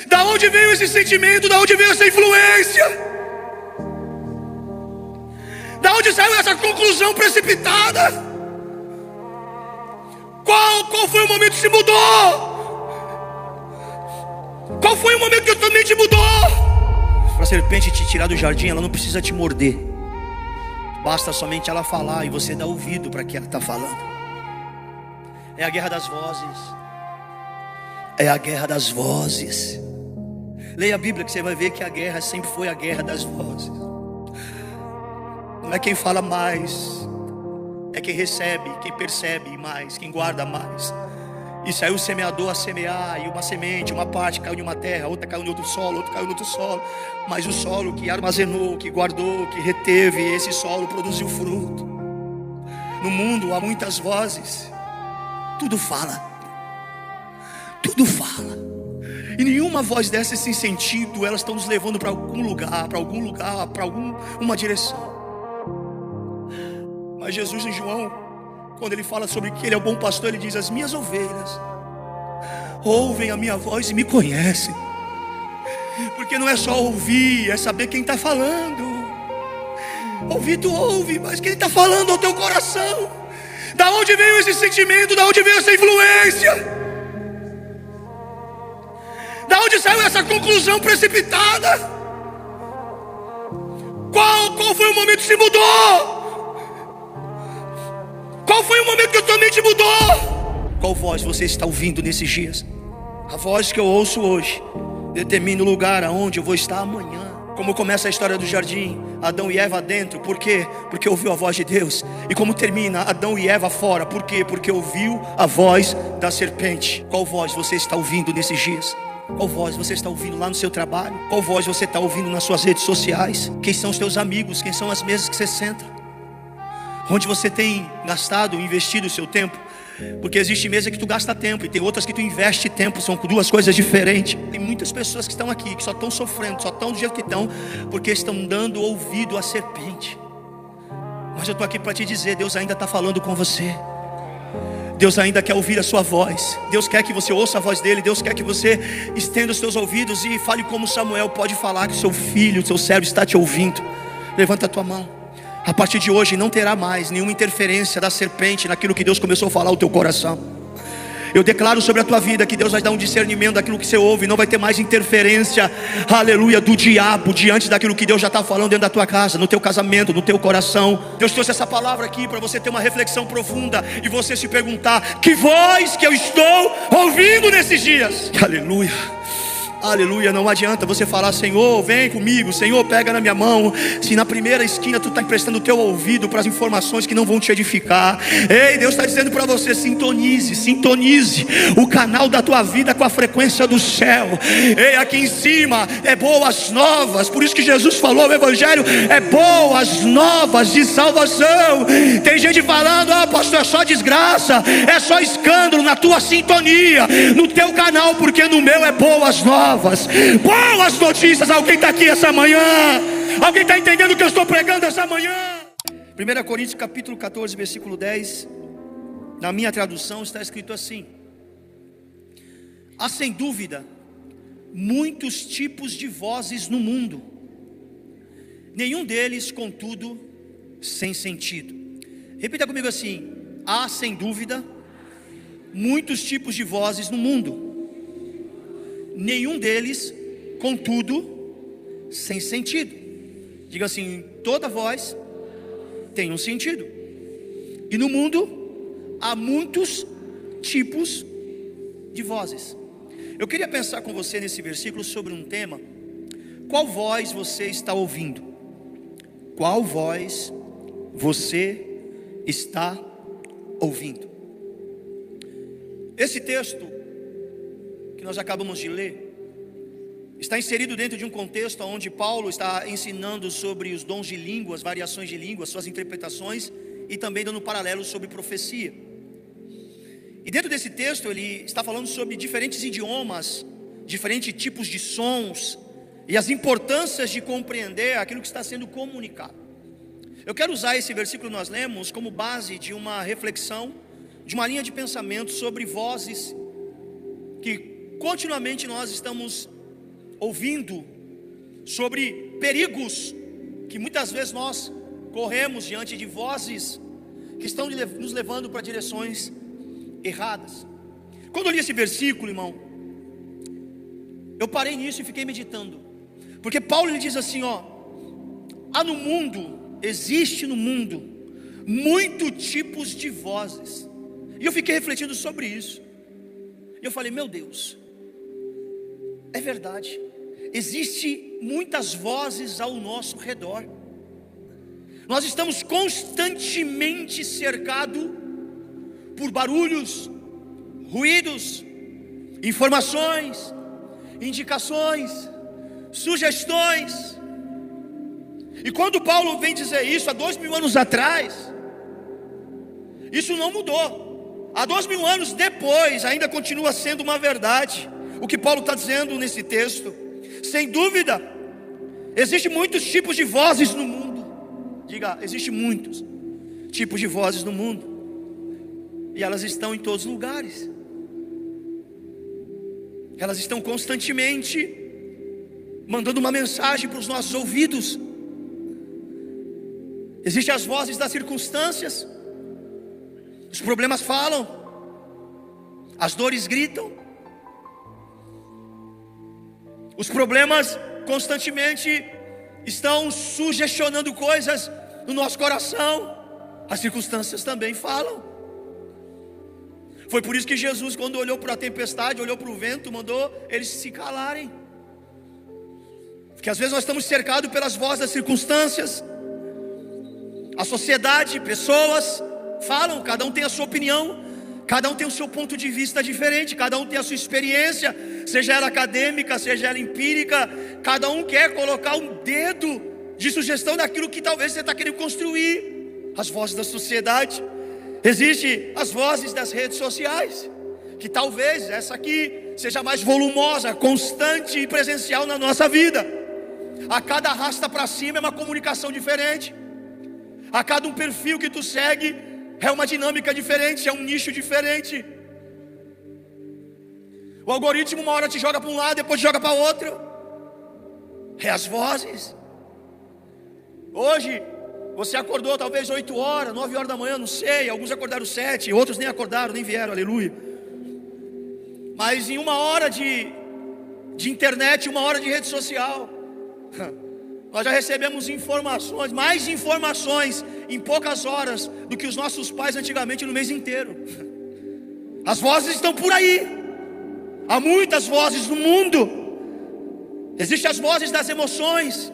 Da onde veio esse sentimento? Da onde veio essa influência? Da onde saiu essa conclusão precipitada? Qual foi o momento que se mudou? Qual foi o momento que a tua mente mudou? Para a serpente te tirar do jardim, ela não precisa te morder. Basta somente ela falar e você dar ouvido para o que ela está falando. É a guerra das vozes. É a guerra das vozes. Leia a Bíblia que você vai ver que a guerra sempre foi a guerra das vozes. Não é quem fala mais, é quem recebe, quem percebe mais, quem guarda mais. E saiu o semeador a semear, e uma semente, uma parte caiu em uma terra, outra caiu em outro solo, outra caiu em outro solo. Mas o solo que armazenou, que guardou, que reteve, esse solo produziu fruto. No mundo há muitas vozes, tudo fala, tudo fala. E nenhuma voz dessa sem sentido, elas estão nos levando para algum lugar, para alguma direção. Mas Jesus em João, quando ele fala sobre que ele é o bom pastor, ele diz: as minhas ovelhas ouvem a minha voz e me conhecem. Porque não é só ouvir, é saber quem está falando. Ouvir tu ouve, mas quem está falando é o teu coração. Da onde veio esse sentimento? Da onde veio essa influência? Da onde saiu essa conclusão precipitada? Qual foi o momento que se mudou? Qual foi o momento que a tua mente mudou? Qual voz você está ouvindo nesses dias? A voz que eu ouço hoje determina o lugar aonde eu vou estar amanhã. Como começa a história do jardim, Adão e Eva dentro, por quê? Porque ouviu a voz de Deus. E como termina, Adão e Eva fora, por quê? Porque ouviu a voz da serpente. Qual voz você está ouvindo nesses dias? Qual voz você está ouvindo lá no seu trabalho? Qual voz você está ouvindo nas suas redes sociais? Quem são os teus amigos? Quem são as mesas que você senta? Onde você tem gastado, investido o seu tempo? Porque existe mesa que tu gasta tempo e tem outras que tu investe tempo. São duas coisas diferentes. Tem muitas pessoas que estão aqui, que só estão sofrendo, só estão do jeito que estão, porque estão dando ouvido à serpente. Mas eu estou aqui para te dizer, Deus ainda está falando com você. Deus ainda quer ouvir a sua voz. Deus quer que você ouça a voz dele. Deus quer que você estenda os seus ouvidos e fale como Samuel pode falar, que seu filho, seu servo está te ouvindo. Levanta a tua mão. A partir de hoje não terá mais nenhuma interferência da serpente naquilo que Deus começou a falar ao teu coração. Eu declaro sobre a tua vida que Deus vai dar um discernimento daquilo que você ouve. Não vai ter mais interferência, aleluia, do diabo diante daquilo que Deus já está falando dentro da tua casa, no teu casamento, no teu coração. Deus trouxe essa palavra aqui para você ter uma reflexão profunda e você se perguntar: que voz que eu estou ouvindo nesses dias? Aleluia. Aleluia, não adianta você falar: Senhor, vem comigo, Senhor, pega na minha mão, se na primeira esquina tu está emprestando o teu ouvido para as informações que não vão te edificar. Ei, Deus está dizendo para você: sintonize o canal da tua vida com a frequência do céu. Ei, aqui em cima é boas novas, por isso que Jesus falou, o evangelho é boas novas de salvação. Tem gente falando: ah, pastor, é só desgraça, é só escândalo. Na tua sintonia, no teu canal, porque no meu é boas novas. Boas notícias. Alguém está aqui essa manhã? Alguém está entendendo o que eu estou pregando essa manhã? 1 Coríntios capítulo 14 versículo 10. Na minha tradução está escrito assim: há sem dúvida muitos tipos de vozes no mundo, nenhum deles contudo sem sentido. Repita comigo assim: há sem dúvida muitos tipos de vozes no mundo, nenhum deles, contudo, sem sentido. Diga assim: toda voz tem um sentido. E no mundo há muitos tipos de vozes. Eu queria pensar com você nesse versículo sobre um tema. Qual voz você está ouvindo? Qual voz você está ouvindo? Esse texto que nós acabamos de ler está inserido dentro de um contexto onde Paulo está ensinando sobre os dons de línguas, variações de línguas, suas interpretações, e também dando paralelos sobre profecia. E dentro desse texto ele está falando sobre diferentes idiomas diferentes tipos de sons e as importâncias de compreender aquilo que está sendo comunicado. Eu quero usar esse versículo que nós lemos como base de uma reflexão, de uma linha de pensamento sobre vozes que continuamente nós estamos ouvindo, sobre perigos que muitas vezes nós corremos diante de vozes que estão nos levando para direções erradas. Quando eu li esse versículo, irmão, eu parei nisso e fiquei meditando, porque Paulo ele diz assim, existe no mundo muitos tipos de vozes, e eu fiquei refletindo sobre isso, e eu falei, meu Deus, é verdade, existe muitas vozes ao nosso redor, nós estamos constantemente cercados por barulhos, ruídos, informações, indicações, sugestões. E quando Paulo vem dizer isso há 2000 anos atrás, isso não mudou. Há 2000 anos depois ainda continua sendo uma verdade o que Paulo está dizendo nesse texto. Sem dúvida, existem muitos tipos de vozes no mundo. Diga, existem muitos tipos de vozes no mundo, e elas estão em todos os lugares. Elas estão constantemente mandando uma mensagem para os nossos ouvidos. Existem as vozes das circunstâncias. Os problemas falam, as dores gritam. Os problemas constantemente estão sugestionando coisas no nosso coração. As circunstâncias também falam. Foi por isso que Jesus, quando olhou para a tempestade, olhou para o vento, mandou eles se calarem. Porque às vezes nós estamos cercados pelas vozes das circunstâncias. A sociedade, pessoas falam, cada um tem a sua opinião, cada um tem o seu ponto de vista diferente, cada um tem a sua experiência, seja ela acadêmica, seja ela empírica. Cada um quer colocar um dedo de sugestão daquilo que talvez você está querendo construir. As vozes da sociedade. Existem as vozes das redes sociais, que talvez essa aqui seja mais volumosa, constante e presencial na nossa vida. A cada arrasta para cima é uma comunicação diferente. A cada um perfil que tu segue é uma dinâmica diferente, é um nicho diferente. O algoritmo uma hora te joga para um lado, depois te joga para outro. É as vozes. Hoje você acordou talvez 8 horas, 9 horas da manhã, não sei. Alguns acordaram 7, outros nem acordaram, nem vieram, aleluia. Mas em 1 hora de internet, 1 hora de rede social, nós já recebemos informações, mais informações em poucas horas do que os nossos pais antigamente no mês inteiro. As vozes estão por aí. Há muitas vozes no mundo. Existem as vozes das emoções.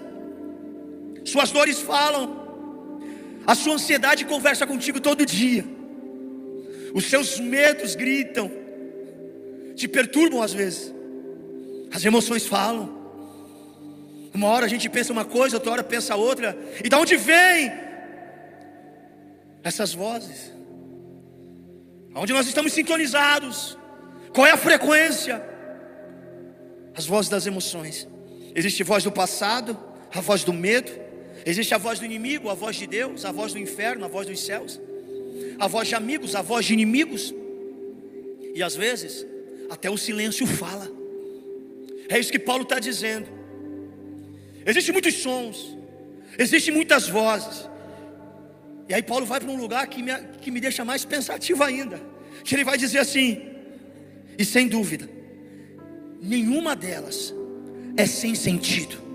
Suas dores falam. A sua ansiedade conversa contigo todo dia. Os seus medos gritam, te perturbam às vezes. As emoções falam. Uma hora a gente pensa uma coisa, outra hora pensa outra. E de onde vem essas vozes? Onde nós estamos sintonizados? Qual é a frequência? As vozes das emoções. Existe a voz do passado, a voz do medo. Existe a voz do inimigo, a voz de Deus, a voz do inferno, a voz dos céus, a voz de amigos, a voz de inimigos. E às vezes até o silêncio fala. É isso que Paulo está dizendo. Existem muitos sons, existem muitas vozes. E aí Paulo vai para um lugar que me deixa mais pensativo ainda. Que ele vai dizer assim: e sem dúvida, nenhuma delas é sem sentido.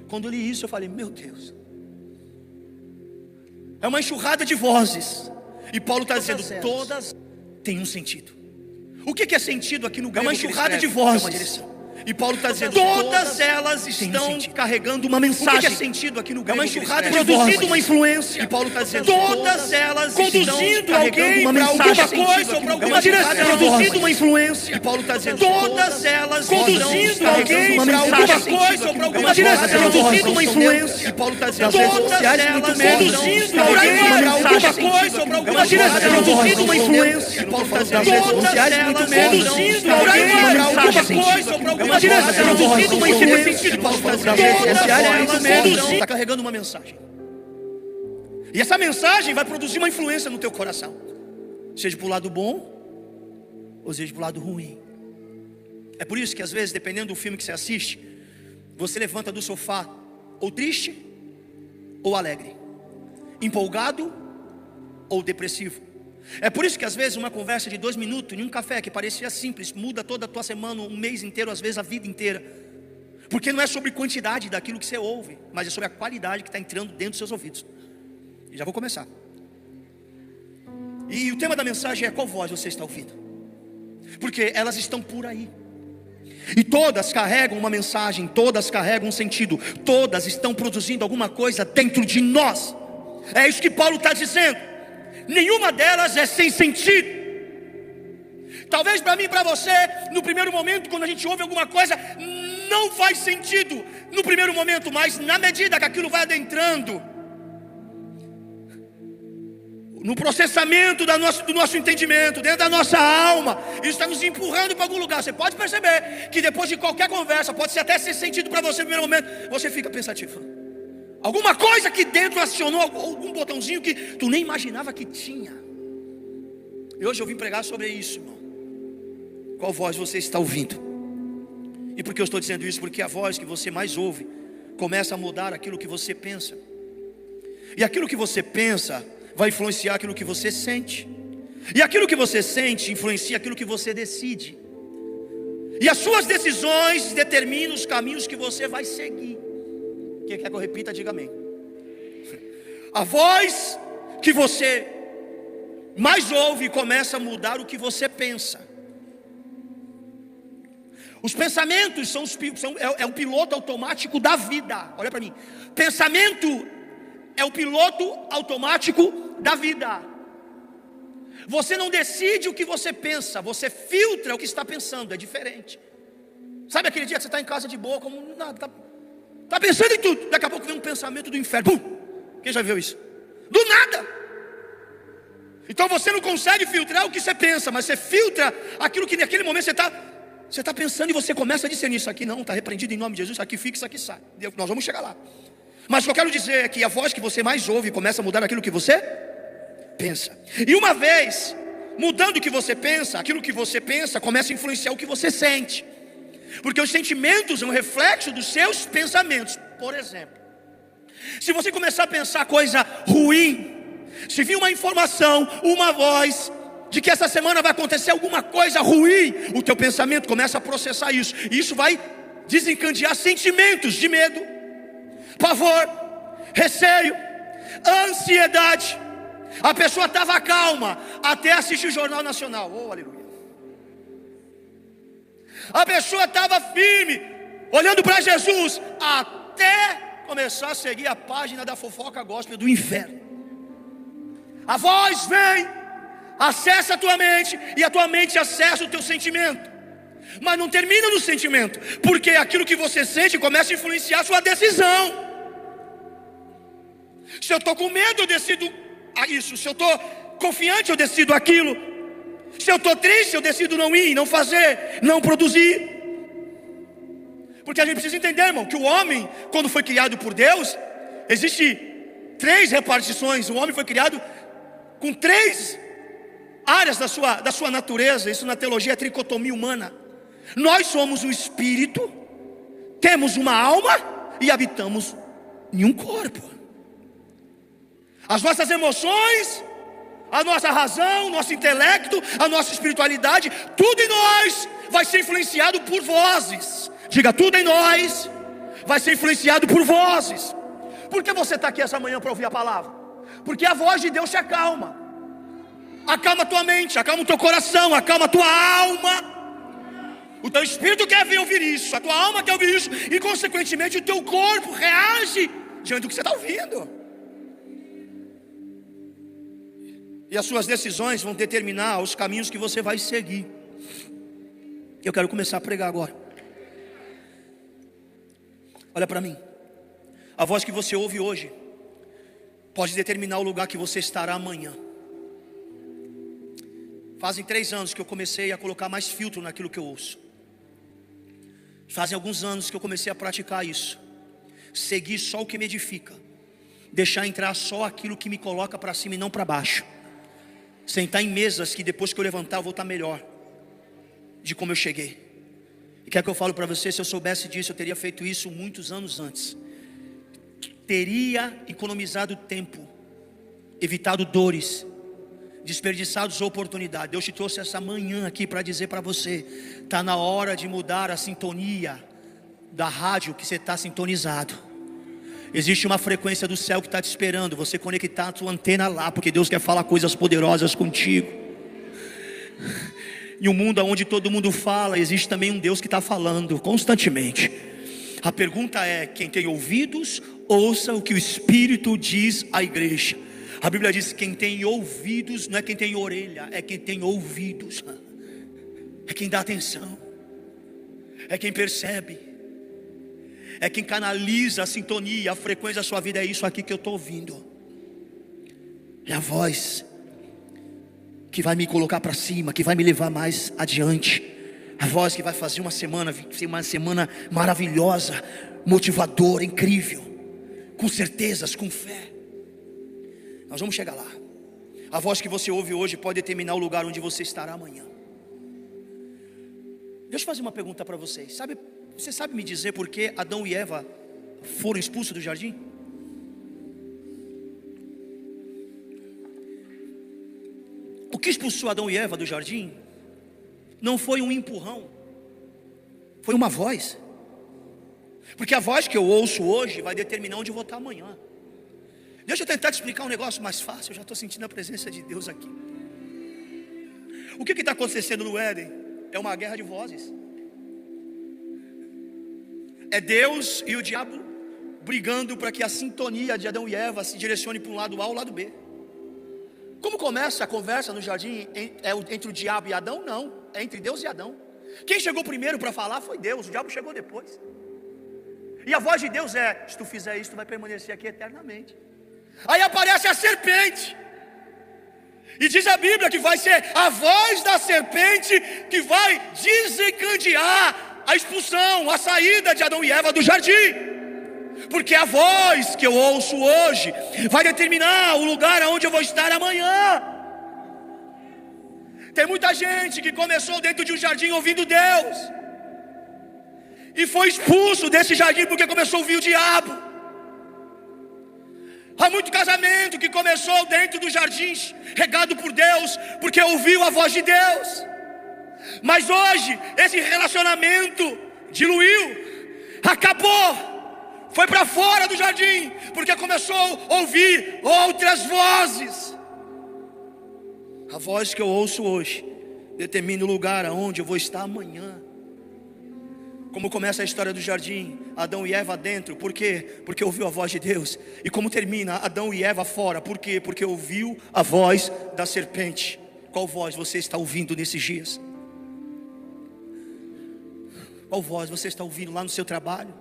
Quando eu li isso eu falei, meu Deus, é uma enxurrada de vozes. E Paulo está dizendo, todas têm um sentido. O que é sentido aqui no grego? É uma enxurrada de vozes. E Paulo está dizendo, todas elas estão carregando uma mensagem. O que é sentido aqui no grego? É uma enxurrada produzindo uma influência. E Paulo está dizendo, todas elas conduzindo alguém para alguma coisa ou para alguma direção. Produzindo uma influência. E Paulo está dizendo, todas elas conduzindo alguém para alguma coisa ou para alguma direção. Produzindo uma influência. E Paulo está dizendo, todas elas conduzindo alguém para alguma coisa ou para alguma direção. Produzindo uma influência. E Paulo está dizendo, todas elas conduzindo alguém para alguma coisa ou para alguma direção. Produzindo uma influência. Paulo está dizendo, está carregando uma mensagem. E essa mensagem vai produzir uma influência no teu coração. Seja para o lado bom, ou seja para o lado ruim. É por isso que às vezes, dependendo do filme que você assiste, você levanta do sofá ou triste ou alegre, empolgado ou depressivo. É por isso que às vezes uma conversa de 2 minutos em um café que parecia simples muda toda a tua semana, um mês inteiro, às vezes a vida inteira. Porque não é sobre quantidade daquilo que você ouve, mas é sobre a qualidade que está entrando dentro dos seus ouvidos. E já vou começar. E o tema da mensagem é: qual voz você está ouvindo? Porque elas estão por aí. E todas carregam uma mensagem, todas carregam um sentido, todas estão produzindo alguma coisa dentro de nós. É isso que Paulo está dizendo. Nenhuma delas é sem sentido. Talvez para mim e para você, no primeiro momento, quando a gente ouve alguma coisa, não faz sentido no primeiro momento, mas na medida que aquilo vai adentrando no processamento do nosso entendimento, dentro da nossa alma, isso está nos empurrando para algum lugar. Você pode perceber que depois de qualquer conversa, pode ser até ser sentido para você no primeiro momento, você fica pensativo. Alguma coisa aqui dentro acionou algum botãozinho que tu nem imaginava que tinha. E hoje eu vim pregar sobre isso, irmão. Qual voz você está ouvindo? E por que eu estou dizendo isso? Porque a voz que você mais ouve começa a mudar aquilo que você pensa. E aquilo que você pensa vai influenciar aquilo que você sente. E aquilo que você sente influencia aquilo que você decide. E as suas decisões determinam os caminhos que você vai seguir. Quem quer que eu repita, diga amém. A voz que você mais ouve começa a mudar o que você pensa. Os pensamentos é o piloto automático da vida. Olha para mim. Pensamento é o piloto automático da vida. Você não decide o que você pensa, você filtra o que está pensando. É diferente. Sabe aquele dia que você está em casa de boa, como nada, está pensando em tudo, daqui a pouco vem um pensamento do inferno. Pum! Quem já viu isso? Do nada. Então você não consegue filtrar o que você pensa, mas você filtra aquilo que naquele momento você está pensando, e você começa a discernir: isso aqui não, está repreendido em nome de Jesus, isso aqui fica, isso aqui sai. Nós vamos chegar lá. Mas o que eu quero dizer é que a voz que você mais ouve começa a mudar aquilo que você pensa. E uma vez mudando o que você pensa, aquilo que você pensa começa a influenciar o que você sente. Porque os sentimentos são um reflexo dos seus pensamentos. Por exemplo, se você começar a pensar coisa ruim, se vir uma informação, uma voz de que essa semana vai acontecer alguma coisa ruim, o teu pensamento começa a processar isso. E isso vai desencadear sentimentos de medo, pavor, receio, ansiedade. A pessoa estava calma até assistir o Jornal Nacional. Oh, aleluia. A pessoa estava firme, olhando para Jesus, até começar a seguir a página da fofoca gospel do inferno. A voz vem, acessa a tua mente, e a tua mente acessa o teu sentimento. Mas não termina no sentimento, porque aquilo que você sente começa a influenciar a sua decisão. Se eu estou com medo, eu decido isso. Se eu estou confiante, eu decido aquilo. Se eu estou triste, eu decido não ir, não fazer, não produzir. Porque a gente precisa entender, irmão, que o homem, quando foi criado por Deus, existe 3 repartições. O homem foi criado com 3 áreas da sua natureza. Isso na teologia é tricotomia humana. Nós somos um espírito, temos uma alma e habitamos em um corpo. As nossas emoções, a nossa razão, o nosso intelecto, a nossa espiritualidade, tudo em nós vai ser influenciado por vozes. Diga: tudo em nós vai ser influenciado por vozes. Por que você está aqui essa manhã para ouvir a palavra? Porque a voz de Deus te acalma. Acalma a tua mente, acalma o teu coração, acalma a tua alma. O teu espírito quer ouvir isso, a tua alma quer ouvir isso, e consequentemente o teu corpo reage diante do que você está ouvindo. E as suas decisões vão determinar os caminhos que você vai seguir. Eu quero começar a pregar agora. Olha para mim. A voz que você ouve hoje pode determinar o lugar que você estará amanhã. Fazem 3 anos que eu comecei a colocar mais filtro naquilo que eu ouço. Fazem alguns anos que eu comecei a praticar isso. Seguir só o que me edifica. Deixar entrar só aquilo que me coloca para cima e não para baixo. Sentar em mesas que depois que eu levantar eu vou estar melhor de como eu cheguei. E quer que eu falo para você, se eu soubesse disso eu teria feito isso muitos anos antes. Teria economizado tempo, evitado dores, desperdiçado oportunidades. Deus te trouxe essa manhã aqui para dizer para você: está na hora de mudar a sintonia da rádio que você está sintonizado. Existe uma frequência do céu que está te esperando, você conectar a tua antena lá, porque Deus quer falar coisas poderosas contigo. Em um mundo onde todo mundo fala, existe também um Deus que está falando constantemente. A pergunta é: quem tem ouvidos, ouça o que o Espírito diz à igreja. A Bíblia diz que quem tem ouvidos não é quem tem orelha, é quem tem ouvidos. É quem dá atenção, é quem percebe, é quem canaliza a sintonia, a frequência da sua vida. É isso aqui que eu estou ouvindo. É a voz que vai me colocar para cima, que vai me levar mais adiante. A voz que vai fazer uma semana maravilhosa, motivadora, incrível, com certezas, com fé. Nós vamos chegar lá. A voz que você ouve hoje pode determinar o lugar onde você estará amanhã. Deixa eu fazer uma pergunta para vocês. Você sabe me dizer por que Adão e Eva foram expulsos do jardim? O que expulsou Adão e Eva do jardim não foi um empurrão, foi uma voz. Porque a voz que eu ouço hoje vai determinar onde eu vou estar amanhã. Deixa eu tentar te explicar um negócio mais fácil. Eu já estou sentindo a presença de Deus aqui. O que está acontecendo no Éden? É uma guerra de vozes. É Deus e o diabo brigando para que a sintonia de Adão e Eva se direcione para um lado A ou lado B. Como começa a conversa no jardim? É entre o diabo e Adão? Não, é entre Deus e Adão. Quem chegou primeiro para falar foi Deus, o diabo chegou depois. E a voz de Deus é: se tu fizer isso, tu vai permanecer aqui eternamente. Aí aparece a serpente, e diz a Bíblia que vai ser a voz da serpente que vai desencadear a expulsão, a saída de Adão e Eva do jardim. Porque a voz que eu ouço hoje vai determinar o lugar aonde eu vou estar amanhã. Tem muita gente que começou dentro de um jardim ouvindo Deus e foi expulso desse jardim porque começou a ouvir o diabo. Há muito casamento que começou dentro dos jardins, regado por Deus, porque ouviu a voz de Deus. Mas hoje, esse relacionamento diluiu, acabou, foi para fora do jardim, porque começou a ouvir outras vozes. A voz que eu ouço hoje determina o lugar aonde eu vou estar amanhã. Como começa a história do jardim, Adão e Eva dentro, por quê? Porque ouviu a voz de Deus. E como termina, Adão e Eva fora, por quê? Porque ouviu a voz da serpente. Qual voz você está ouvindo nesses dias? Qual voz você está ouvindo lá no seu trabalho?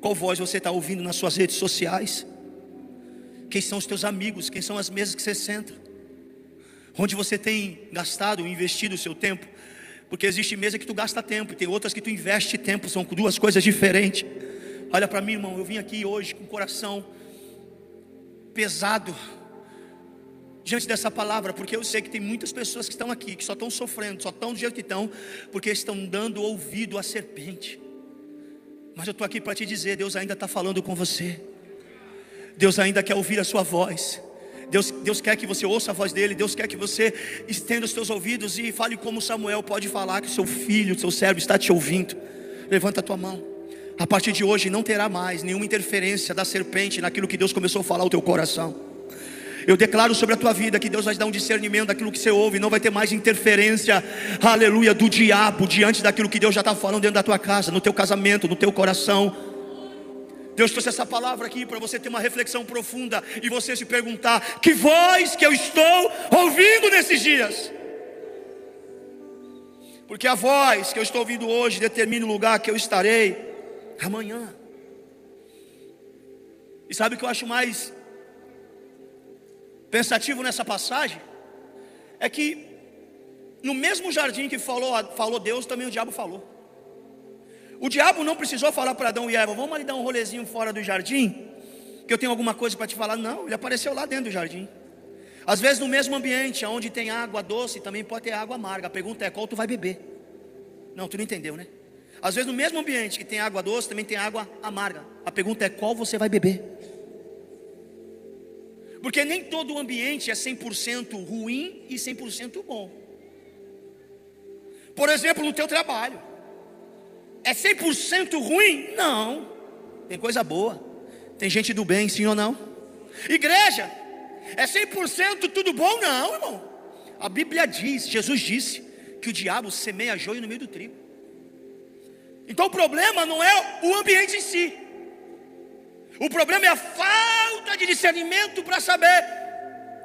Qual voz você está ouvindo nas suas redes sociais? Quem são os teus amigos? Quem são as mesas que você senta? Onde você tem gastado, investido o seu tempo? Porque existe mesa que tu gasta tempo e tem outras que tu investe tempo. São duas coisas diferentes. Olha para mim, irmão, eu vim aqui hoje com o coração pesado diante dessa palavra, porque eu sei que tem muitas pessoas que estão aqui, que só estão sofrendo, só estão do jeito que estão, porque estão dando ouvido à serpente. Mas eu estou aqui para te dizer: Deus ainda está falando com você. Deus ainda quer ouvir a sua voz. Deus quer que você ouça a voz dele. Deus quer que você estenda os teus ouvidos e fale como Samuel pode falar, que o seu filho, o seu servo está te ouvindo. Levanta a tua mão. A partir de hoje não terá mais nenhuma interferência da serpente naquilo que Deus começou a falar ao teu coração. Eu declaro sobre a tua vida que Deus vai te dar um discernimento daquilo que você ouve. Não vai ter mais interferência, aleluia, do diabo diante daquilo que Deus já está falando dentro da tua casa, no teu casamento, no teu coração. Deus trouxe essa palavra aqui para você ter uma reflexão profunda e você se perguntar: que voz que eu estou ouvindo nesses dias? Porque a voz que eu estou ouvindo hoje determina o lugar que eu estarei amanhã. E sabe o que eu acho mais pensativo nessa passagem? É que no mesmo jardim que falou Deus, também o diabo falou. O diabo não precisou falar para Adão e Eva: vamos ali dar um rolezinho fora do jardim, que eu tenho alguma coisa para te falar. Não, ele apareceu lá dentro do jardim. Às vezes no mesmo ambiente, onde tem água doce, também pode ter água amarga. A pergunta é: qual tu vai beber? Não, tu não entendeu, né? Às vezes no mesmo ambiente que tem água doce, também tem água amarga. A pergunta é: qual você vai beber? Porque nem todo ambiente é 100% ruim e 100% bom. Por exemplo, no teu trabalho, é 100% ruim? Não, tem coisa boa, tem gente do bem, sim ou não? Igreja, é 100% tudo bom? Não, irmão. A Bíblia diz, Jesus disse, que o diabo semeia joio no meio do trigo. Então o problema não é o ambiente em si. O problema é a falta de discernimento para saber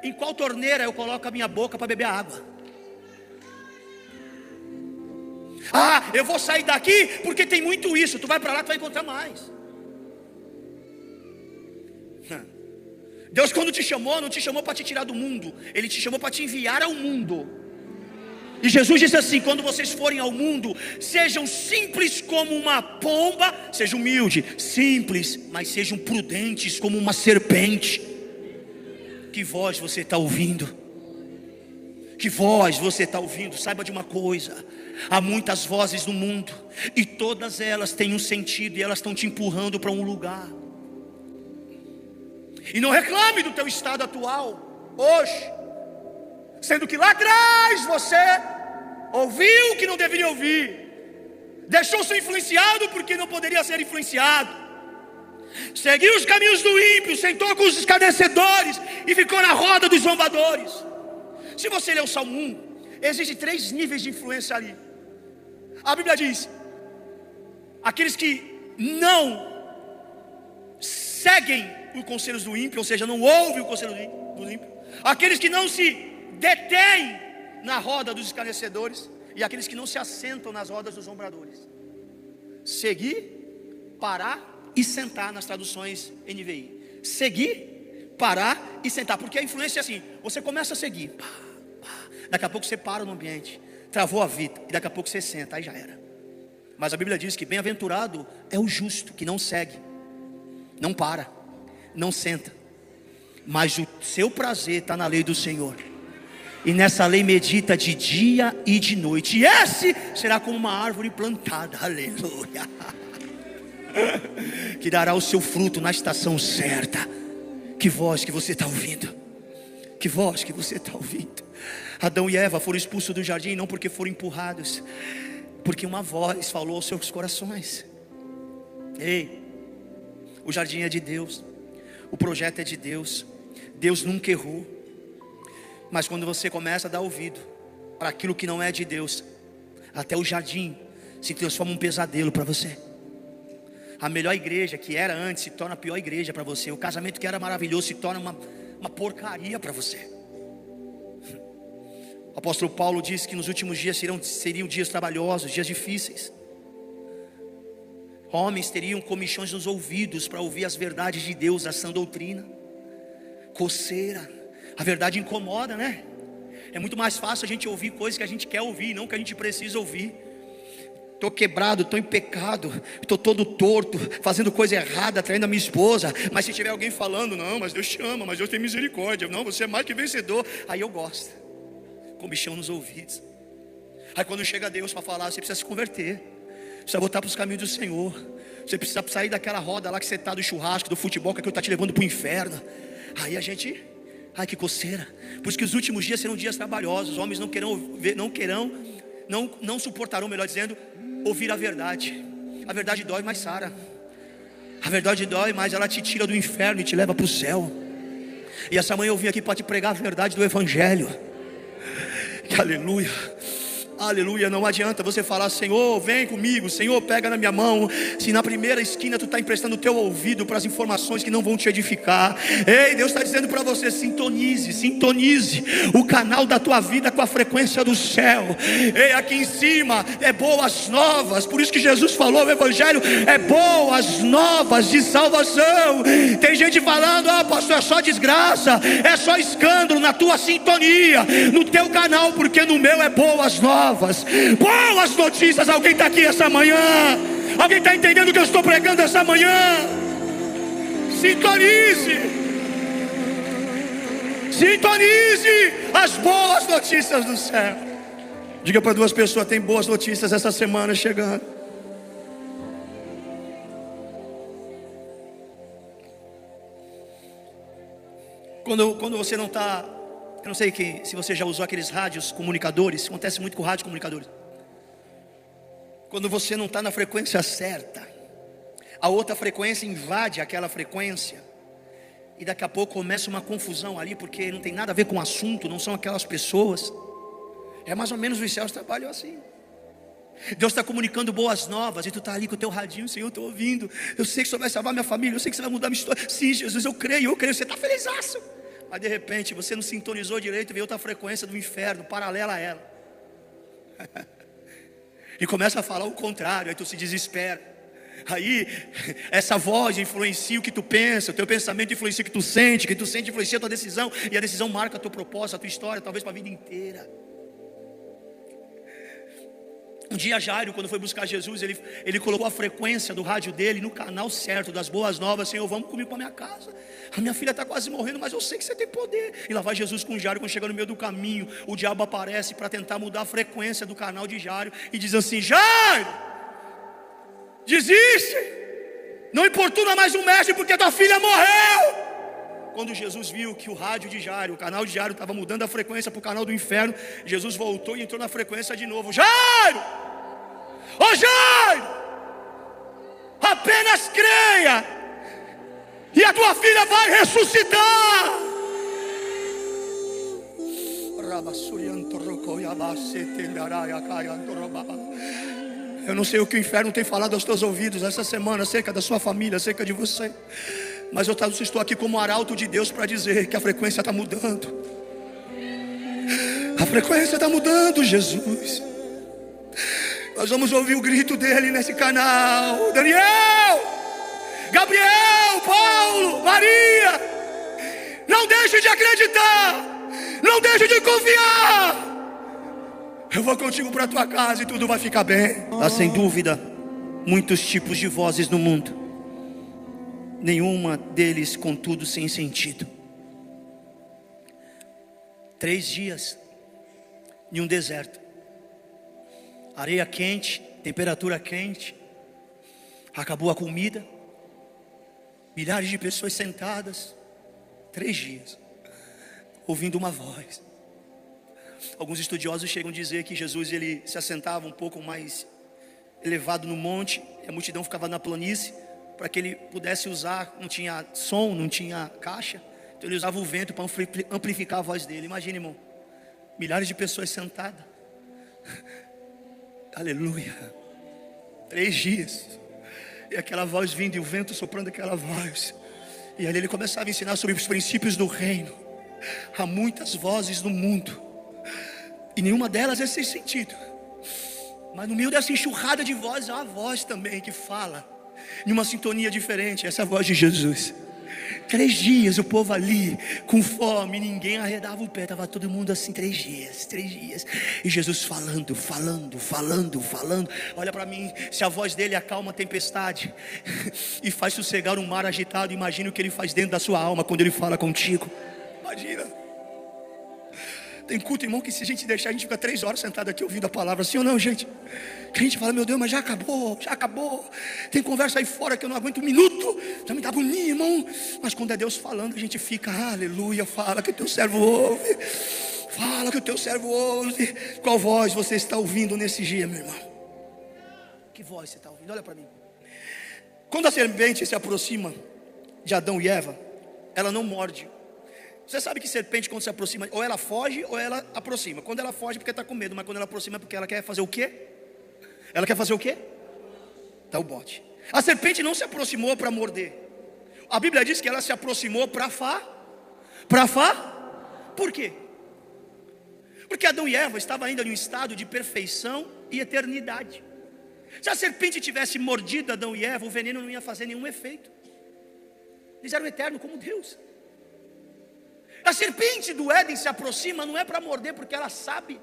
em qual torneira eu coloco a minha boca para beber a água. Ah, eu vou sair daqui porque tem muito isso. Tu vai para lá, tu vai encontrar mais. Deus, quando te chamou, não te chamou para te tirar do mundo, Ele te chamou para te enviar ao mundo. E Jesus disse assim: quando vocês forem ao mundo, sejam simples como uma pomba. Sejam humildes, simples, mas sejam prudentes como uma serpente. Que voz você está ouvindo? Que voz você está ouvindo? Saiba de uma coisa: há muitas vozes no mundo, e todas elas têm um sentido, e elas estão te empurrando para um lugar. E não reclame do teu estado atual hoje, sendo que lá atrás você ouviu o que não deveria ouvir, deixou ser influenciado porque não poderia ser influenciado, seguiu os caminhos do ímpio, sentou com os escarnecedores e ficou na roda dos zombadores. Se você ler o Salmo 1, existem 3 níveis de influência ali. A Bíblia diz: aqueles que não seguem os conselhos do ímpio, ou seja, não ouvem o conselho do ímpio, aqueles que não se detêm na roda dos escarnecedores, e aqueles que não se assentam nas rodas dos zombadores. Seguir, parar e sentar, nas traduções NVI. Seguir, parar e sentar, porque a influência é assim: você começa a seguir, daqui a pouco você para no ambiente, travou a vida, e daqui a pouco você senta, aí já era. Mas a Bíblia diz que bem-aventurado é o justo, que não segue, não para, não senta, mas o seu prazer está na lei do Senhor, e nessa lei medita de dia e de noite, e esse será como uma árvore plantada, aleluia, que dará o seu fruto na estação certa. Que voz que você está ouvindo? Que voz que você está ouvindo? Adão e Eva foram expulsos do jardim não porque foram empurrados, porque uma voz falou aos seus corações. Ei, o jardim é de Deus, o projeto é de Deus, Deus nunca errou. Mas quando você começa a dar ouvido para aquilo que não é de Deus, até o jardim se transforma um pesadelo para você. A melhor igreja que era antes se torna a pior igreja para você. O casamento que era maravilhoso se torna uma porcaria para você. O apóstolo Paulo disse que nos últimos dias seriam dias trabalhosos, dias difíceis. Homens teriam comichões nos ouvidos para ouvir as verdades de Deus, a sã doutrina. Coceira. A verdade incomoda, né? É muito mais fácil a gente ouvir coisas que a gente quer ouvir, não que a gente precisa ouvir. Estou quebrado, estou em pecado, estou todo torto, fazendo coisa errada, traindo a minha esposa. Mas se tiver alguém falando: não, mas Deus te ama, mas Deus tem misericórdia, não, você é mais que vencedor, aí eu gosto. Comichão nos ouvidos. Aí quando chega Deus para falar, você precisa se converter, precisa voltar para os caminhos do Senhor. Você precisa sair daquela roda lá que você está, do churrasco, do futebol, que aquilo está te levando para o inferno. Aí a gente, ai que coceira. Por isso que os últimos dias serão dias trabalhosos. Os homens não suportarão, melhor dizendo, ouvir a verdade. A verdade dói, mas sara. A verdade dói, mas ela te tira do inferno e te leva para o céu. E essa manhã eu vim aqui para te pregar a verdade do Evangelho. Aleluia. Aleluia, não adianta você falar: Senhor, vem comigo, Senhor, pega na minha mão, se na primeira esquina tu está emprestando o teu ouvido para as informações que não vão te edificar. Ei, Deus está dizendo para você: sintonize o canal da tua vida com a frequência do céu. Ei, aqui em cima é boas novas, por isso que Jesus falou, o Evangelho é boas novas de salvação. Tem gente falando: ah, pastor, é só desgraça, é só escândalo. Na tua sintonia, no teu canal, porque no meu é boas novas. Boas notícias. Alguém está aqui essa manhã? Alguém está entendendo o que eu estou pregando essa manhã? Sintonize as boas notícias do céu. Diga para duas pessoas: tem boas notícias essa semana chegando. Quando você não está, eu não sei se você já usou aqueles rádios comunicadores. Acontece muito com rádio comunicadores. Quando você não está na frequência certa, a outra frequência invade aquela frequência, e daqui a pouco começa uma confusão ali, porque não tem nada a ver com o assunto, não são aquelas pessoas. É mais ou menos os céus trabalham assim. Deus está comunicando boas novas, e tu está ali com o teu radinho: Senhor, eu estou ouvindo, eu sei que o Senhor vai salvar minha família, eu sei que você vai mudar minha história. Sim, Jesus, eu creio, você está felizaço. Mas de repente você não sintonizou direito e veio outra frequência do inferno, paralela a ela. E começa a falar o contrário, aí tu se desespera. Aí essa voz influencia o que tu pensa, o teu pensamento influencia o que tu sente influencia a tua decisão, e a decisão marca a tua proposta, a tua história, talvez para a vida inteira. Um dia Jairo, quando foi buscar Jesus, ele colocou a frequência do rádio dele no canal certo, das boas novas. Senhor, vamos comigo para minha casa, a minha filha está quase morrendo, mas eu sei que você tem poder. E lá vai Jesus com Jairo. Quando chega no meio do caminho, o diabo aparece para tentar mudar a frequência do canal de Jairo, e diz assim: Jairo, desiste, não importuna mais o mestre, porque tua filha morreu. Quando Jesus viu que o rádio de Jairo, o canal de Jairo, estava mudando a frequência para o canal do inferno, Jesus voltou e entrou na frequência de novo: Jairo, ô Jairo, apenas creia, e a tua filha vai ressuscitar. Eu não sei o que o inferno tem falado aos teus ouvidos essa semana acerca da sua família, acerca de você, mas eu estou aqui como arauto de Deus para dizer que a frequência está mudando. A frequência está mudando, Jesus. Nós vamos ouvir o grito dele nesse canal. Daniel, Gabriel, Paulo, Maria, não deixe de acreditar, não deixe de confiar. Eu vou contigo para a tua casa e tudo vai ficar bem. Há sem dúvida muitos tipos de vozes no mundo, nenhuma deles contudo sem sentido. 3 dias em um deserto, areia quente, temperatura quente, acabou a comida, milhares de pessoas sentadas, 3 dias, ouvindo uma voz. Alguns estudiosos chegam a dizer que Jesus ele se assentava um pouco mais elevado no monte, e a multidão ficava na planície, para que ele pudesse usar, não tinha som, não tinha caixa, então ele usava o vento para amplificar a voz dele. Imagina, irmão, milhares de pessoas sentadas, aleluia, 3 dias, e aquela voz vindo, e o vento soprando aquela voz, e ali ele começava a ensinar sobre os princípios do reino. Há muitas vozes no mundo, e nenhuma delas é sem sentido, mas no meio dessa enxurrada de vozes, há uma voz também que fala em uma sintonia diferente. Essa é a voz de Jesus. 3 dias o povo ali com fome, ninguém arredava o pé, estava todo mundo assim, 3 dias, e Jesus falando. Olha para mim, se a voz dele acalma a tempestade e faz sossegar um mar agitado, imagina o que ele faz dentro da sua alma quando ele fala contigo. Imagina. Tem culto, irmão, que se a gente deixar, a gente fica 3 horas sentado aqui ouvindo a palavra, sim ou não, gente? Que a gente fala: meu Deus, mas já acabou. Tem conversa aí fora que eu não aguento um minuto, já me dá agonia, irmão. Mas quando é Deus falando, a gente fica, aleluia, fala que o teu servo ouve. Qual voz você está ouvindo nesse dia, meu irmão? Que voz você está ouvindo? Olha para mim. Quando a serpente se aproxima de Adão e Eva, ela não morde, Você sabe que serpente, quando se aproxima, ou ela foge ou ela aproxima. Quando ela foge é porque está com medo, mas quando ela aproxima é porque ela quer fazer o quê? Ela quer fazer o quê? Dá o bote. A serpente não se aproximou para morder. A Bíblia diz que ela se aproximou para Por quê? Porque Adão e Eva estavam ainda em um estado de perfeição e eternidade. Se a serpente tivesse mordido Adão e Eva, o veneno não ia fazer nenhum efeito. Eles eram eternos como Deus. A serpente do Éden se aproxima não é para morder, porque ela sabe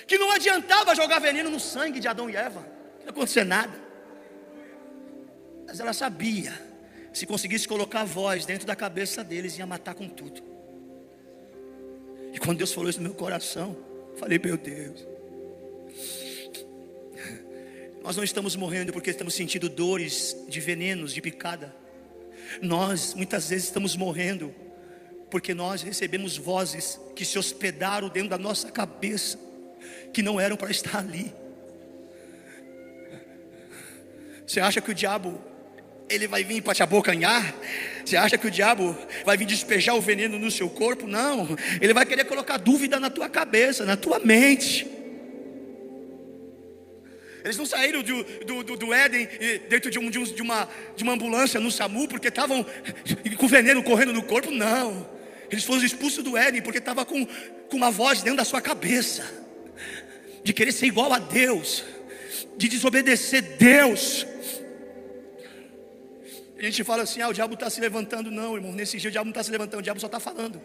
que não adiantava jogar veneno no sangue de Adão e Eva, não ia acontecer nada. Mas ela sabia, se conseguisse colocar a voz dentro da cabeça deles, ia matar com tudo. E quando Deus falou isso no meu coração, eu falei, meu Deus, nós não estamos morrendo porque estamos sentindo dores de venenos, de picada. Nós muitas vezes estamos morrendo porque nós recebemos vozes que se hospedaram dentro da nossa cabeça, que não eram para estar ali. Você acha que o diabo, ele vai vir para te abocanhar? Você acha que o diabo vai vir despejar o veneno no seu corpo? Não, ele vai querer colocar dúvida na tua cabeça, na tua mente. Eles não saíram do Éden dentro de uma ambulância no SAMU porque estavam com veneno correndo no corpo. Não, eles foram expulsos do Éden porque estavam com uma voz dentro da sua cabeça, de querer ser igual a Deus, de desobedecer Deus. A gente fala assim, o diabo está se levantando. Não, irmão, nesse dia o diabo não está se levantando, o diabo só está falando.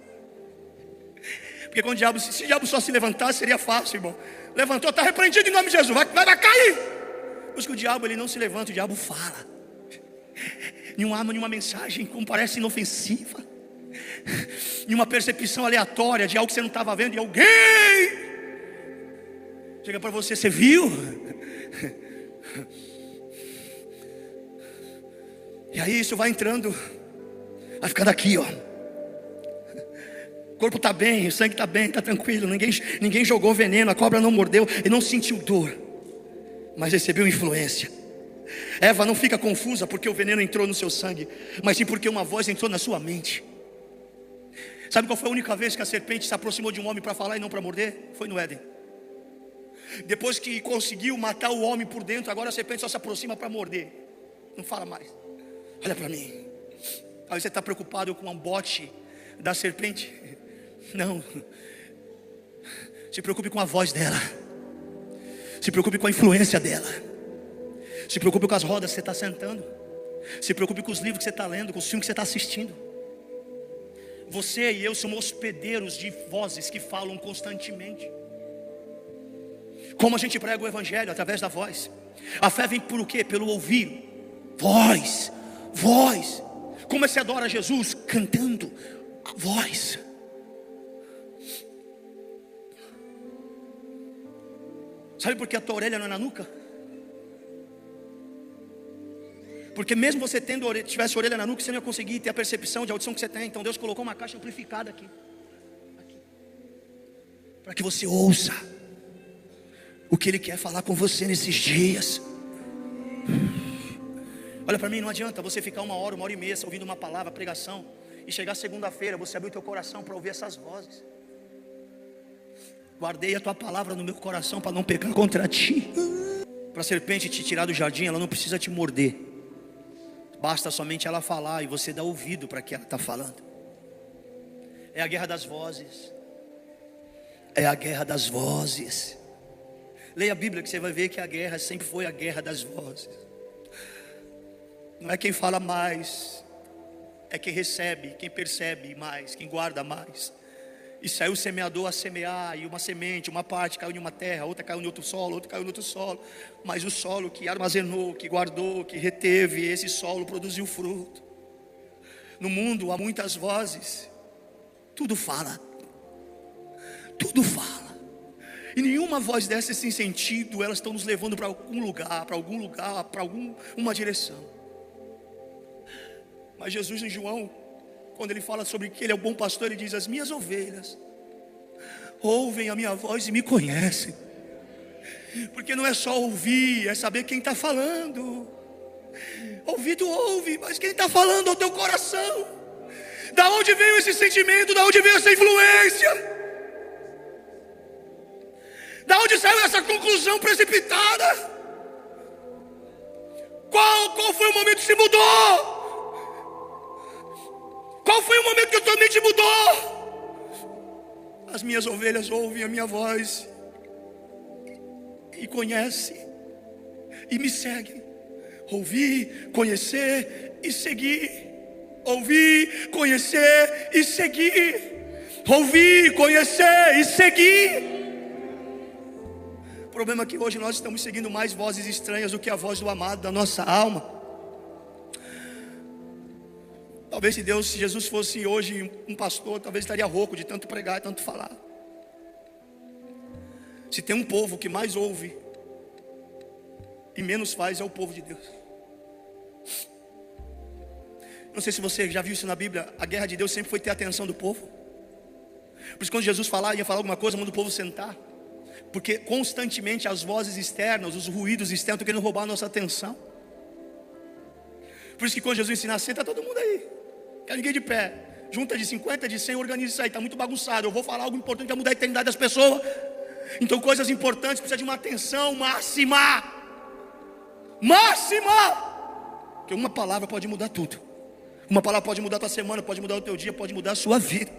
Porque quando se o diabo só se levantasse, seria fácil, irmão. Levantou, está repreendido em nome de Jesus, vai cair. Mas que o diabo, ele não se levanta, o diabo fala. Nenhuma mensagem, como parece inofensiva, nenhuma percepção aleatória de algo que você não estava vendo, e alguém chega para você, você viu? E aí isso vai entrando, vai ficando aqui, ó. O corpo está bem, o sangue está bem, está tranquilo, ninguém jogou veneno, a cobra não mordeu, ele não sentiu dor, mas recebeu influência. Eva não fica confusa porque o veneno entrou no seu sangue, mas sim porque uma voz entrou na sua mente. Sabe qual foi a única vez que a serpente se aproximou de um homem para falar e não para morder? Foi no Éden. Depois que conseguiu matar o homem por dentro, agora a serpente só se aproxima para morder, não fala mais. Olha para mim. Aí você está preocupado com um bote da serpente? Não. Se preocupe com a voz dela. Se preocupe com a influência dela. Se preocupe com as rodas que você está sentando. Se preocupe com os livros que você está lendo, com os filmes que você está assistindo. Você e eu somos hospedeiros de vozes que falam constantemente. Como a gente prega o evangelho? Através da voz. A fé vem por o quê? Pelo ouvir. Voz. Como você adora Jesus? Cantando. Voz. Sabe por que a tua orelha não é na nuca? Porque mesmo você tivesse orelha na nuca, você não ia conseguir ter a percepção de audição que você tem. Então Deus colocou uma caixa amplificada aqui. Para que você ouça o que Ele quer falar com você nesses dias. Olha para mim, não adianta você ficar 1 hora, 1h30 ouvindo uma palavra, pregação, e chegar segunda-feira, você abrir o teu coração para ouvir essas vozes. Guardei a tua palavra no meu coração para não pecar contra ti. Para a serpente te tirar do jardim, ela não precisa te morder. Basta somente ela falar e você dar ouvido para que ela está falando. É a guerra das vozes. É a guerra das vozes. Leia a Bíblia que você vai ver que a guerra sempre foi a guerra das vozes. Não é quem fala mais, é quem recebe, quem percebe mais, quem guarda mais. E saiu o semeador a semear, e uma semente, uma parte caiu em uma terra, outra caiu em outro solo, outra caiu em outro solo. Mas o solo que armazenou, que guardou, que reteve, esse solo produziu fruto. No mundo há muitas vozes, tudo fala. Tudo fala. E nenhuma voz dessas sem sentido, elas estão nos levando para algum lugar, para alguma direção. Mas Jesus em João, quando ele fala sobre que ele é o bom pastor, ele diz: as minhas ovelhas ouvem a minha voz e me conhecem. Porque não é só ouvir, é saber quem está falando. Ouvido ouve, mas quem está falando é o teu coração. Da onde veio esse sentimento? Da onde veio essa influência? Da onde saiu essa conclusão precipitada? Qual foi o momento que se mudou? Qual foi o momento que a tua mente mudou? As minhas ovelhas ouvem a minha voz e conhecem e me seguem. Ouvir, conhecer e seguir. Ouvir, conhecer e seguir. Ouvir, conhecer e seguir. O problema é que hoje nós estamos seguindo mais vozes estranhas do que a voz do amado da nossa alma. Talvez se Jesus fosse hoje um pastor, talvez estaria rouco de tanto pregar e tanto falar. Se tem um povo que mais ouve e menos faz, é o povo de Deus. Não sei se você já viu isso na Bíblia. A guerra de Deus sempre foi ter a atenção do povo. Por isso quando Jesus ia falar alguma coisa, manda o povo sentar. Porque constantemente as vozes externas, os ruídos externos estão querendo roubar a nossa atenção. Por isso que quando Jesus ensinar, senta todo mundo aí. Quer ninguém de pé. Junta de 50, de 100, organiza isso aí. Está muito bagunçado. Eu vou falar algo importante que vai mudar a eternidade das pessoas. Então coisas importantes precisam de uma atenção máxima. Porque uma palavra pode mudar tudo. Uma palavra pode mudar a tua semana, pode mudar o teu dia, pode mudar a sua vida.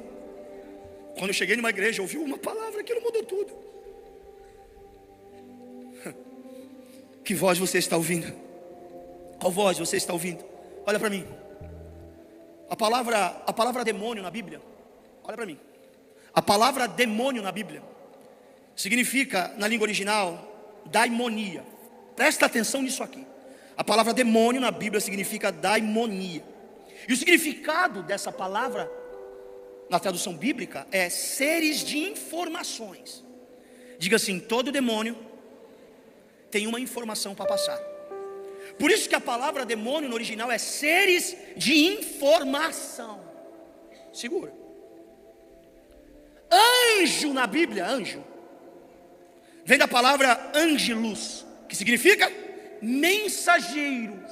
Quando eu cheguei numa igreja, ouvi uma palavra, aquilo mudou tudo. Que voz você está ouvindo? Qual voz você está ouvindo? Olha para mim. A palavra demônio na Bíblia, olha para mim. A palavra demônio na Bíblia significa, na língua original, daimonia. Presta atenção nisso aqui. A palavra demônio na Bíblia significa daimonia. E o significado dessa palavra, na tradução bíblica, é seres de informações. Diga assim: todo demônio tem uma informação para passar. Por isso que a palavra demônio no original é seres de informação. Segura. Anjo na Bíblia, anjo, vem da palavra angelus, que significa mensageiros.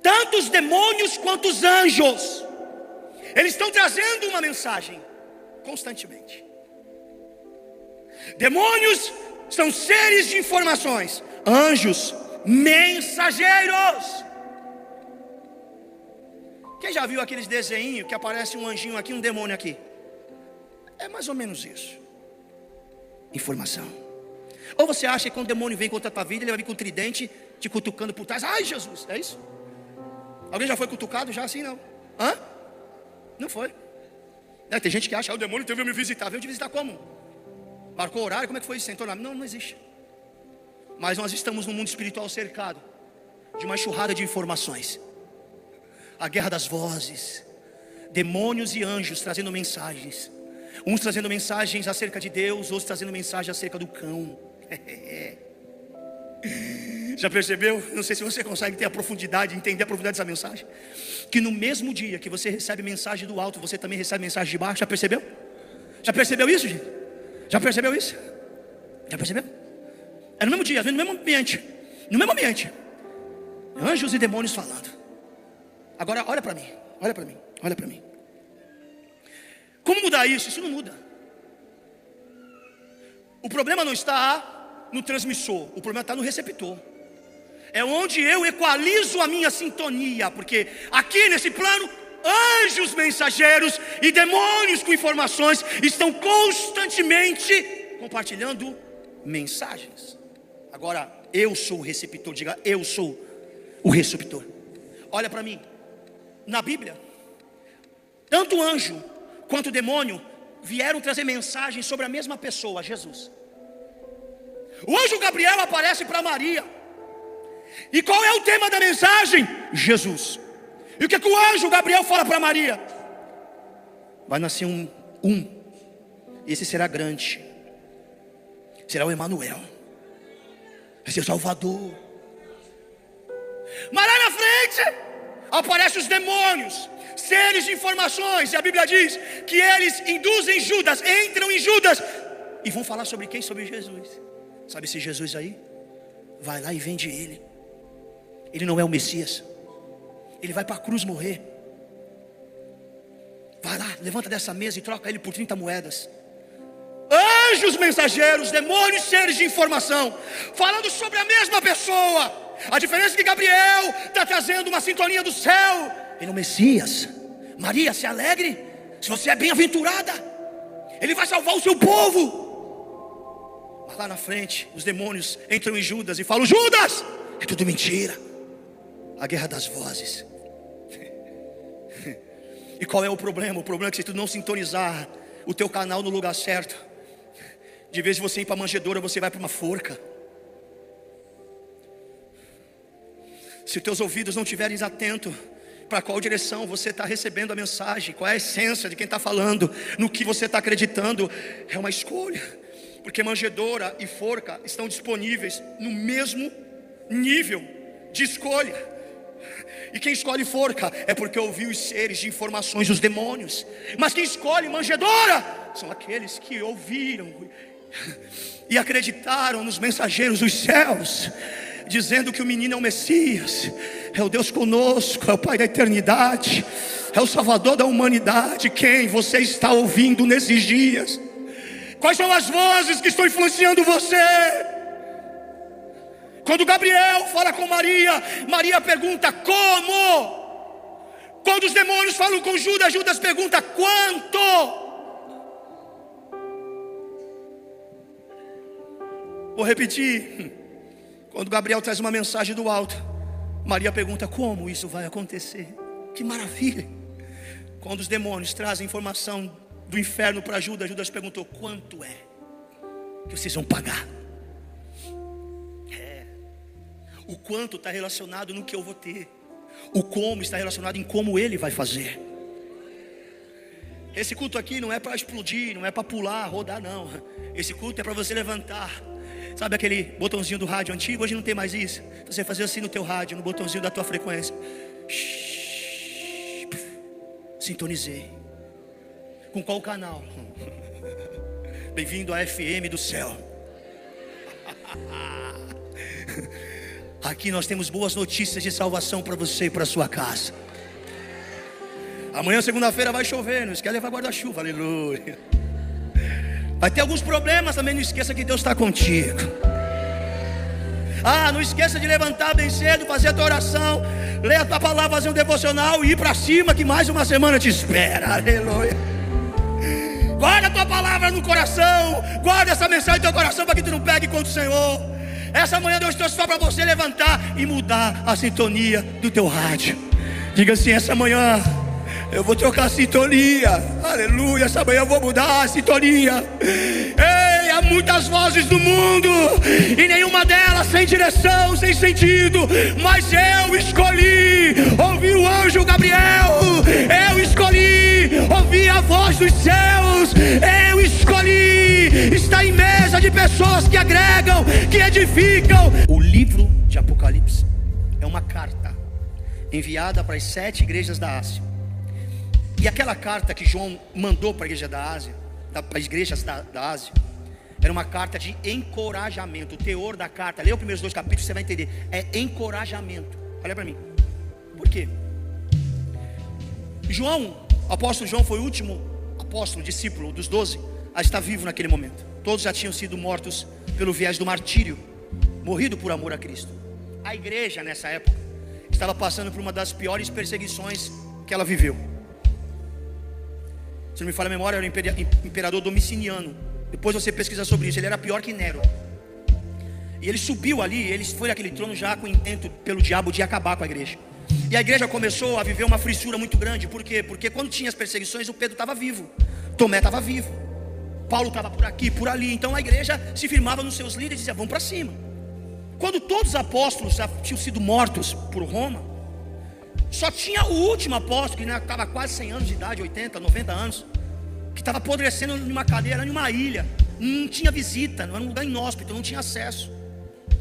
Tanto os demônios quanto os anjos, eles estão trazendo uma mensagem constantemente. Demônios são seres de informações, anjos, mensageiros. Quem já viu aqueles desenhos que aparece um anjinho aqui, um demônio aqui? É mais ou menos isso. Informação. Ou você acha que quando o demônio vem contra a tua vida, ele vai vir com o tridente te cutucando por trás? Ai, Jesus, é isso? Alguém já foi cutucado já assim? Não. Hã? Não foi. Tem gente que acha, o demônio veio me visitar. Veio te visitar como? Marcou horário? Como é que foi isso? Sentou lá? Não existe. Mas nós estamos num mundo espiritual cercado de uma enxurrada de informações. A guerra das vozes. Demônios e anjos trazendo mensagens. Uns trazendo mensagens acerca de Deus, outros trazendo mensagens acerca do cão. Já percebeu? Não sei se você consegue ter a profundidade, entender a profundidade dessa mensagem. Que no mesmo dia que você recebe mensagem do alto, você também recebe mensagem de baixo. Já percebeu? Já percebeu isso, gente? Já percebeu isso? Já percebeu? É no mesmo dia, no mesmo ambiente. No mesmo ambiente. Anjos e demônios falando. Agora olha para mim. Olha para mim. Olha para mim. Como mudar isso? Isso não muda. O problema não está no transmissor. O problema está no receptor. É onde eu equalizo a minha sintonia. Porque aqui nesse plano, anjos mensageiros e demônios com informações estão constantemente compartilhando mensagens. Agora eu sou o receptor. Diga, eu sou o receptor. Olha para mim. Na Bíblia, tanto o anjo quanto o demônio vieram trazer mensagens sobre a mesma pessoa, Jesus. O anjo Gabriel aparece para Maria. E qual é o tema da mensagem? Jesus. E o que o anjo Gabriel fala para Maria? Vai nascer um. Esse será grande. Será o Emanuel. Vai ser o Salvador. Mas lá na frente aparecem os demônios, seres de informações. E a Bíblia diz que eles induzem Judas, entram em Judas e vão falar sobre quem? Sobre Jesus. Sabe esse Jesus aí? Vai lá e vende ele. Ele não é o Messias. Ele vai para a cruz morrer. Vai lá, levanta dessa mesa e troca ele por 30 moedas. Anjos mensageiros, demônios, seres de informação, falando sobre a mesma pessoa. A diferença é que Gabriel está trazendo uma sintonia do céu. Ele é o Messias. Maria, se alegre, se você é bem-aventurada, Ele vai salvar o seu povo. Mas lá na frente, os demônios entram em Judas e falam: Judas, é tudo mentira. A guerra das vozes. E qual é o problema? O problema é que se tu não sintonizar o teu canal no lugar certo, de vez de você ir para a manjedoura, você vai para uma forca. Se os teus ouvidos não estiverem atentos para qual direção você está recebendo a mensagem, qual é a essência de quem está falando, no que você está acreditando, é uma escolha. Porque manjedoura e forca estão disponíveis no mesmo nível de escolha. E quem escolhe forca é porque ouviu os seres de informações dos demônios. Mas quem escolhe manjedoura são aqueles que ouviram e acreditaram nos mensageiros dos céus, dizendo que o menino é o Messias, é o Deus conosco, é o Pai da eternidade, é o Salvador da humanidade. Quem você está ouvindo nesses dias? Quais são as vozes que estão influenciando você? Quando Gabriel fala com Maria, Maria pergunta: como? Quando os demônios falam com Judas, Judas pergunta: quanto? Vou repetir. Quando Gabriel traz uma mensagem do alto, Maria pergunta: como isso vai acontecer? Que maravilha. Quando os demônios trazem informação do inferno para Judas, Judas perguntou: quanto é que vocês vão pagar? O quanto está relacionado no que eu vou ter. O como está relacionado em como Ele vai fazer. Esse culto aqui não é para explodir, não é para pular, rodar, não. Esse culto é para você levantar. Sabe aquele botãozinho do rádio antigo? Hoje não tem mais isso. Você fazer assim no teu rádio, no botãozinho da tua frequência. Sintonizei. Com qual canal? Bem-vindo à FM do céu. Aqui nós temos boas notícias de salvação para você e para sua casa. Amanhã, segunda-feira, vai chover. Não esquece de levar guarda-chuva, aleluia. Vai ter alguns problemas também. Não esqueça que Deus está contigo. Não esqueça de levantar bem cedo, fazer a tua oração, ler a tua palavra, fazer um devocional e ir para cima, que mais uma semana te espera, aleluia. Guarda a tua palavra no coração, guarda essa mensagem no teu coração, para que tu não pegue contra o Senhor. Essa manhã Deus trouxe só para você levantar e mudar a sintonia do teu rádio. Diga assim: essa manhã eu vou trocar a sintonia, aleluia. Essa manhã eu vou mudar a sintonia. Ei, há muitas vozes do mundo e nenhuma delas sem direção, sem sentido. Mas eu escolhi ouvir o anjo Gabriel. Eu escolhi ouvir a voz dos céus. Eu escolhi estar em mesa de pessoas que agregam, que edificam. O livro de Apocalipse é uma carta enviada para as 7 igrejas da Ásia. E aquela carta que João mandou para a igreja da Ásia, para as igrejas da Ásia, era uma carta de encorajamento. O teor da carta, leia os primeiros 2 capítulos, você vai entender. É encorajamento. Olha para mim. Por quê? João, o apóstolo João, foi o último apóstolo, discípulo dos 12 a estar vivo naquele momento. Todos já tinham sido mortos pelo viés do martírio, morrido por amor a Cristo. A igreja nessa época estava passando por uma das piores perseguições que ela viveu. Se não me falha a memória, era o imperador Domiciano. Depois você pesquisa sobre isso. Ele era pior que Nero. E ele subiu ali, ele foi naquele trono já com o intento pelo diabo de acabar com a igreja. E a igreja começou a viver uma frissura muito grande. Por quê? Porque quando tinha as perseguições, o Pedro estava vivo, Tomé estava vivo, Paulo estava por aqui, por ali. Então a igreja se firmava nos seus líderes e dizia: vamos para cima. Quando todos os apóstolos já tinham sido mortos por Roma, só tinha o último apóstolo, que estava quase 100 anos de idade, 80, 90 anos, que estava apodrecendo numa cadeira, numa ilha. Não tinha visita, não era um lugar inóspito, não tinha acesso.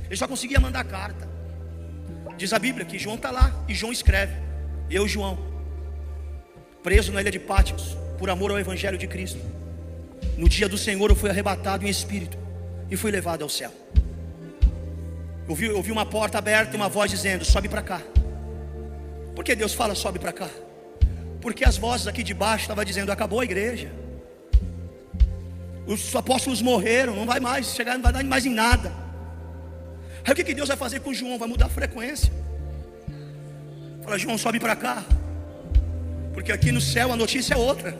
Ele só conseguia mandar carta. Diz a Bíblia que João está lá, e João escreve: eu, João, preso na ilha de Pátimos, por amor ao Evangelho de Cristo, no dia do Senhor eu fui arrebatado em espírito e fui levado ao céu. Eu ouvi uma porta aberta e uma voz dizendo: sobe para cá. Por que Deus fala sobe para cá? Porque as vozes aqui de baixo estavam dizendo: acabou a igreja, os apóstolos morreram, não vai mais chegar, não vai dar mais em nada. Aí o que Deus vai fazer com João? Vai mudar a frequência. Fala: João, sobe para cá, porque aqui no céu a notícia é outra.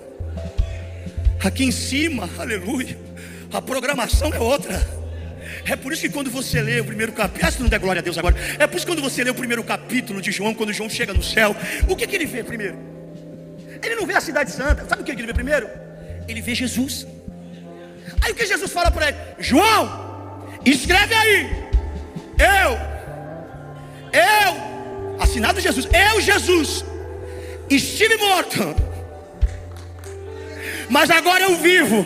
Aqui em cima, aleluia, a programação é outra. É por isso que quando você lê o primeiro capítulo, se não der glória a Deus agora, é por isso que quando você lê o primeiro capítulo de João, quando João chega no céu, o que ele vê primeiro? Ele não vê a cidade santa. Sabe o que ele vê primeiro? Ele vê Jesus. Aí o que Jesus fala para ele? João, escreve aí: assinado Jesus, eu, Jesus, estive morto, mas agora eu vivo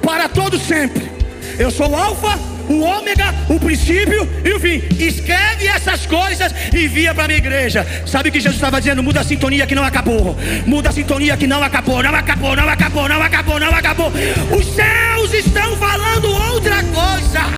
para todo sempre. Eu sou o Alfa, o Ômega, o princípio e o fim. Escreve essas coisas e envia para a minha igreja. Sabe o que Jesus estava dizendo? Muda a sintonia que não acabou. Muda a sintonia que não acabou. Não acabou, não acabou, não acabou, não acabou. Os céus estão falando outra coisa.